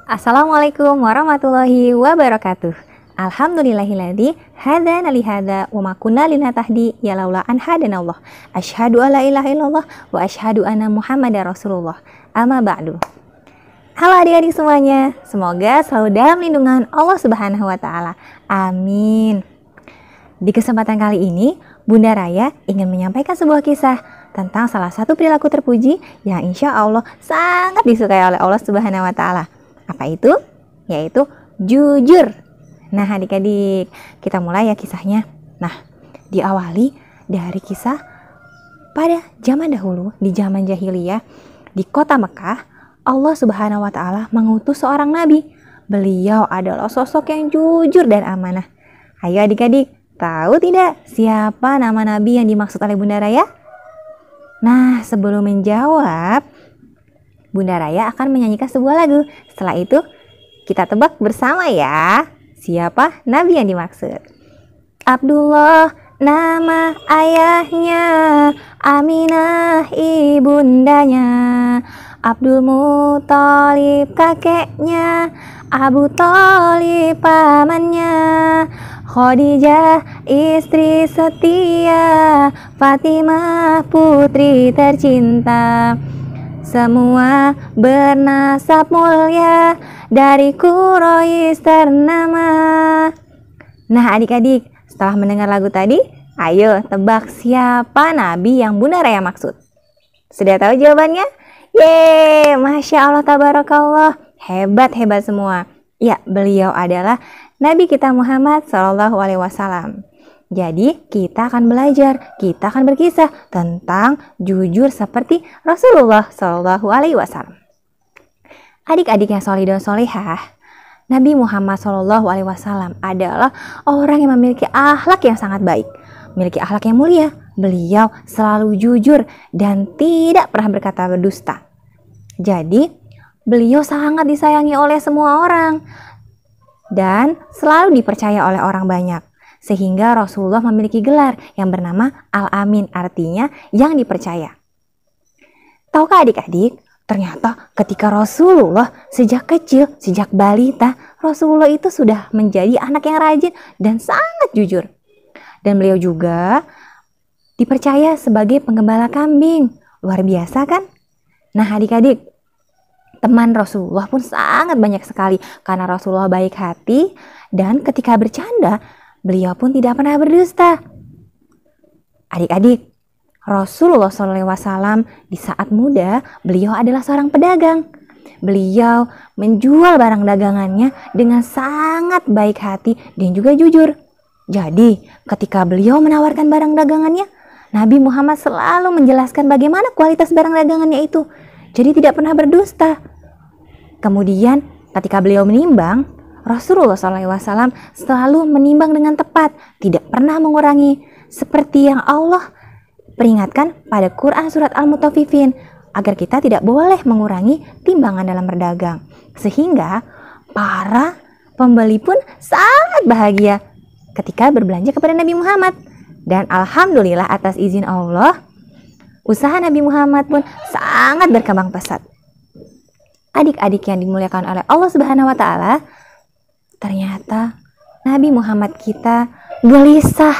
Assalamualaikum warahmatullahi wabarakatuh. Alhamdulillahilladzi hadana li hadza wa ma kunna linahtadi ya laula an hadanallah. Asyhadu alla ilaha illallah wa asyhadu anna Muhammadar Rasulullah. Amma ba'du. Halo adik-adik semuanya, semoga selalu dalam lindungan Allah Subhanahu wa taala. Amin. Di kesempatan kali ini, Bunda Raya ingin menyampaikan sebuah kisah tentang salah satu perilaku terpuji yang insya Allah sangat disukai oleh Allah Subhanahu wa taala. Apa itu? Yaitu jujur. Nah adik-adik, kita mulai ya kisahnya. Nah, diawali dari kisah pada zaman dahulu, di zaman jahiliyah, di kota Mekah, Allah Subhanahu wa taala mengutus seorang nabi. Beliau adalah sosok yang jujur dan amanah. Ayo adik-adik, tahu tidak siapa nama nabi yang dimaksud oleh Bunda Raya? Nah, sebelum menjawab, Bunda Raya akan menyanyikan sebuah lagu. Setelah itu, kita tebak bersama ya, siapa nabi yang dimaksud. Abdullah nama ayahnya, Aminah ibundanya, Abdul Muthalib kakeknya, Abu Thalib pamannya, Khadijah istri setia, Fatimah putri tercinta. Semua bernasab mulia, dari Quraisy ternama. Nah adik-adik, setelah mendengar lagu tadi, ayo tebak siapa nabi yang Bunda Raya maksud. Sudah tahu jawabannya? Yeay, Masya Allah, Tabarakallah. Hebat-hebat semua. Ya, beliau adalah Nabi kita Muhammad SAW. Jadi kita akan belajar, kita akan berkisah tentang jujur seperti Rasulullah SAW. Adik-adik yang soleh dan solehah, Nabi Muhammad SAW adalah orang yang memiliki akhlak yang sangat baik, memiliki akhlak yang mulia. Beliau selalu jujur dan tidak pernah berkata berdusta. Jadi beliau sangat disayangi oleh semua orang dan selalu dipercaya oleh orang banyak. Sehingga Rasulullah memiliki gelar yang bernama Al-Amin, artinya yang dipercaya. Tahukah adik-adik, ternyata ketika Rasulullah sejak kecil, sejak balita, Rasulullah itu sudah menjadi anak yang rajin dan sangat jujur. Dan beliau juga dipercaya sebagai penggembala kambing. Luar biasa kan? Nah adik-adik, teman Rasulullah pun sangat banyak sekali karena Rasulullah baik hati dan ketika bercanda, beliau pun tidak pernah berdusta. Adik-adik, Rasulullah SAW di saat muda, beliau adalah seorang pedagang. Beliau menjual barang dagangannya dengan sangat baik hati dan juga jujur. Jadi, ketika beliau menawarkan barang dagangannya, Nabi Muhammad selalu menjelaskan bagaimana kualitas barang dagangannya itu. Jadi tidak pernah berdusta. Kemudian, ketika beliau menimbang, Rasulullah SAW selalu menimbang dengan tepat, tidak pernah mengurangi, seperti yang Allah peringatkan pada Quran surat Al-Mutaffifin, agar kita tidak boleh mengurangi timbangan dalam berdagang. Sehingga para pembeli pun sangat bahagia ketika berbelanja kepada Nabi Muhammad. Dan alhamdulillah atas izin Allah, usaha Nabi Muhammad pun sangat berkembang pesat. Adik-adik yang dimuliakan oleh Allah Subhanahu wa taala, ternyata Nabi Muhammad kita gelisah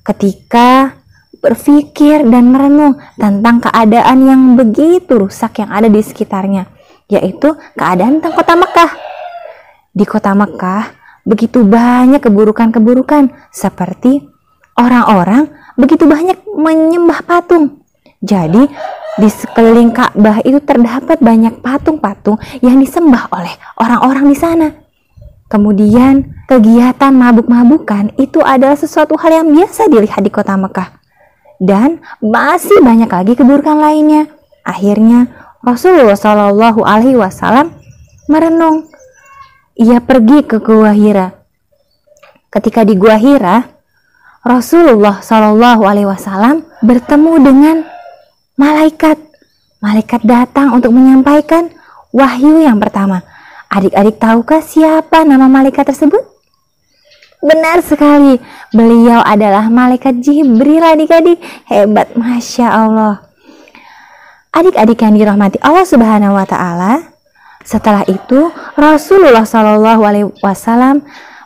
ketika berpikir dan merenung tentang keadaan yang begitu rusak yang ada di sekitarnya, yaitu keadaan tentang kota Mekah. Di kota Mekah begitu banyak keburukan-keburukan, seperti orang-orang begitu banyak menyembah patung. Jadi di sekeliling Ka'bah itu terdapat banyak patung-patung yang disembah oleh orang-orang di sana. Kemudian kegiatan mabuk-mabukan itu adalah sesuatu hal yang biasa dilihat di kota Mekah. Dan masih banyak lagi keburukan lainnya. Akhirnya Rasulullah SAW merenung. Ia pergi ke Gua Hira. Ketika di Gua Hira, Rasulullah SAW bertemu dengan malaikat. Malaikat datang untuk menyampaikan wahyu yang pertama. Adik-adik tahukah siapa nama malaikat tersebut? Benar sekali, beliau adalah malaikat Jibril adik-adik. Hebat, Masya Allah. Adik-adik yang dirahmati Allah Subhanahu wa Ta'ala, Setelah itu Rasulullah SAW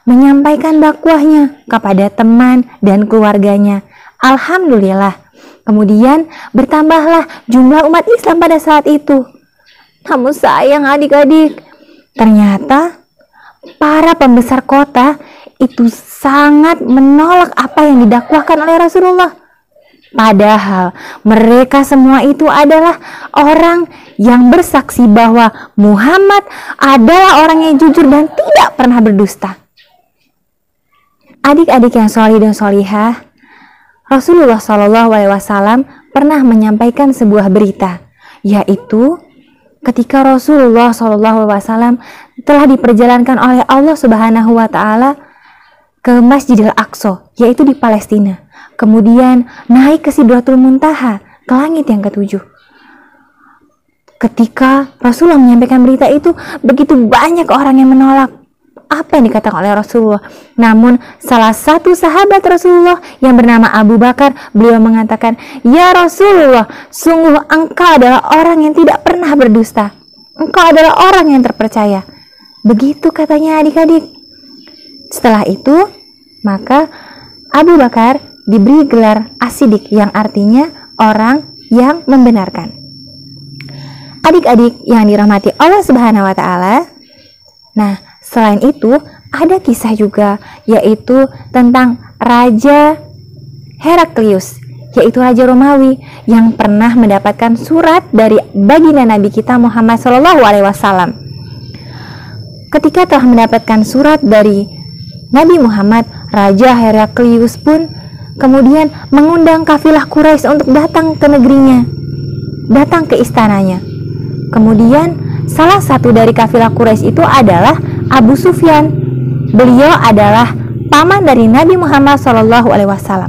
menyampaikan dakwahnya kepada teman dan keluarganya. Alhamdulillah, kemudian bertambahlah jumlah umat Islam pada saat itu. Namun sayang adik-adik, ternyata para pembesar kota itu sangat menolak apa yang didakwahkan oleh Rasulullah. Padahal mereka semua itu adalah orang yang bersaksi bahwa Muhammad adalah orang yang jujur dan tidak pernah berdusta. Adik-adik yang sholih dan sholihah, Rasulullah SAW pernah menyampaikan sebuah berita, yaitu ketika Rasulullah SAW telah diperjalankan oleh Allah Subhanahu wa Ta'ala ke Masjidil Aqsa, yaitu di Palestina. Kemudian naik ke Sidratul Muntaha, ke langit yang ketujuh. Ketika Rasulullah menyampaikan berita itu, begitu banyak orang yang menolak apa yang dikatakan oleh Rasulullah. Namun salah satu sahabat Rasulullah yang bernama Abu Bakar, beliau mengatakan, "Ya Rasulullah, sungguh engkau adalah orang yang tidak pernah berdusta. Engkau adalah orang yang terpercaya." Begitu katanya adik-adik. Setelah itu, maka Abu Bakar diberi gelar As-Siddiq, yang artinya orang yang membenarkan. Adik-adik yang dirahmati Allah Subhanahu wa Ta'ala, nah, selain itu ada kisah juga, yaitu tentang Raja Heraklius, yaitu Raja Romawi yang pernah mendapatkan surat dari baginda Nabi kita Muhammad SAW. Ketika telah mendapatkan surat dari Nabi Muhammad, Raja Heraklius pun kemudian mengundang kafilah Quraisy untuk datang ke negerinya, datang ke istananya. Kemudian salah satu dari kafilah Quraisy itu adalah Abu Sufyan. Beliau adalah paman dari Nabi Muhammad SAW.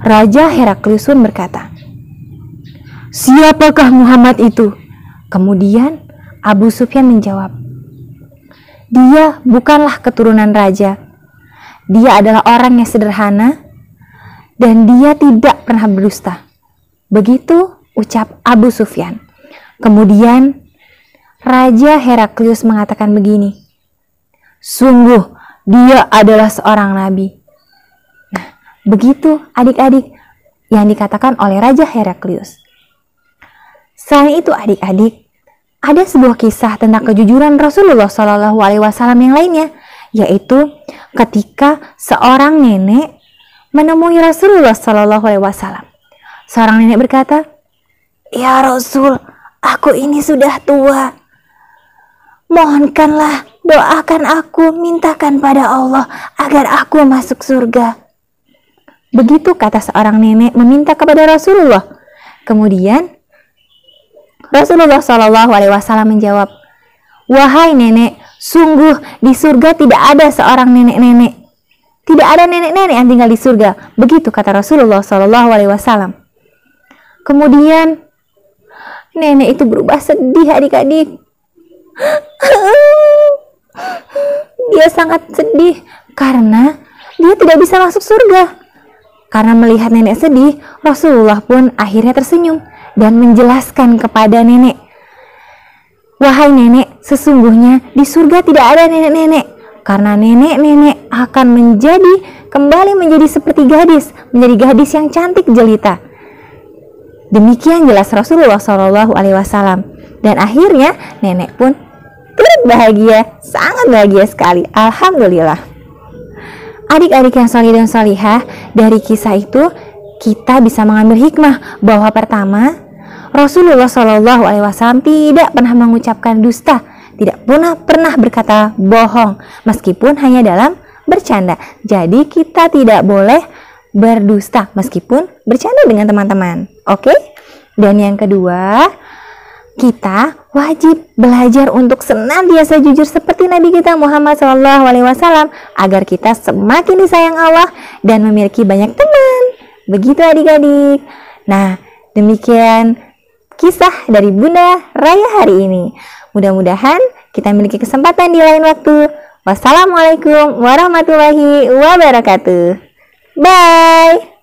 Raja Heraklius pun berkata, "Siapakah Muhammad itu?" Kemudian Abu Sufyan menjawab, "Dia bukanlah keturunan raja. Dia adalah orang yang sederhana dan dia tidak pernah berdusta." Begitu ucap Abu Sufyan. Kemudian Raja Heraklius mengatakan begini, "Sungguh dia adalah seorang nabi." Nah, begitu adik-adik yang dikatakan oleh Raja Heraklius. Selain itu adik-adik, ada sebuah kisah tentang kejujuran Rasulullah SAW yang lainnya, yaitu ketika seorang nenek menemui Rasulullah SAW. Seorang nenek berkata, "Ya Rasul, aku ini sudah tua. Mohonkanlah, doakan aku, mintakan pada Allah agar aku masuk surga." Begitu kata seorang nenek meminta kepada Rasulullah. Kemudian Rasulullah SAW menjawab, "Wahai nenek, sungguh di surga tidak ada seorang nenek-nenek. Tidak ada nenek-nenek yang tinggal di surga." Begitu kata Rasulullah SAW. Kemudian nenek itu berubah sedih adik-adik. Dia sangat sedih karena dia tidak bisa masuk surga. Karena melihat nenek sedih, Rasulullah pun akhirnya tersenyum dan menjelaskan kepada nenek, "Wahai nenek, sesungguhnya di surga tidak ada nenek-nenek. Karena nenek-nenek akan kembali menjadi seperti gadis, menjadi gadis yang cantik jelita." Demikian jelas Rasulullah SAW. Dan akhirnya nenek pun turut bahagia, sangat bahagia sekali. Alhamdulillah. Adik-adik yang sholih dan sholihah, dari kisah itu kita bisa mengambil hikmah bahwa pertama, Rasulullah SAW tidak pernah mengucapkan dusta, tidak pernah berkata bohong, meskipun hanya dalam bercanda. Jadi kita tidak boleh berdusta meskipun bercanda dengan teman-teman. Oke? Dan yang kedua, kita wajib belajar untuk senantiasa jujur seperti Nabi kita Muhammad SAW agar kita semakin disayang Allah dan memiliki banyak teman. Begitu adik-adik. Nah, demikian kisah dari Bunda Raya hari ini. Mudah-mudahan kita memiliki kesempatan di lain waktu. Wassalamualaikum warahmatullahi wabarakatuh. Bye.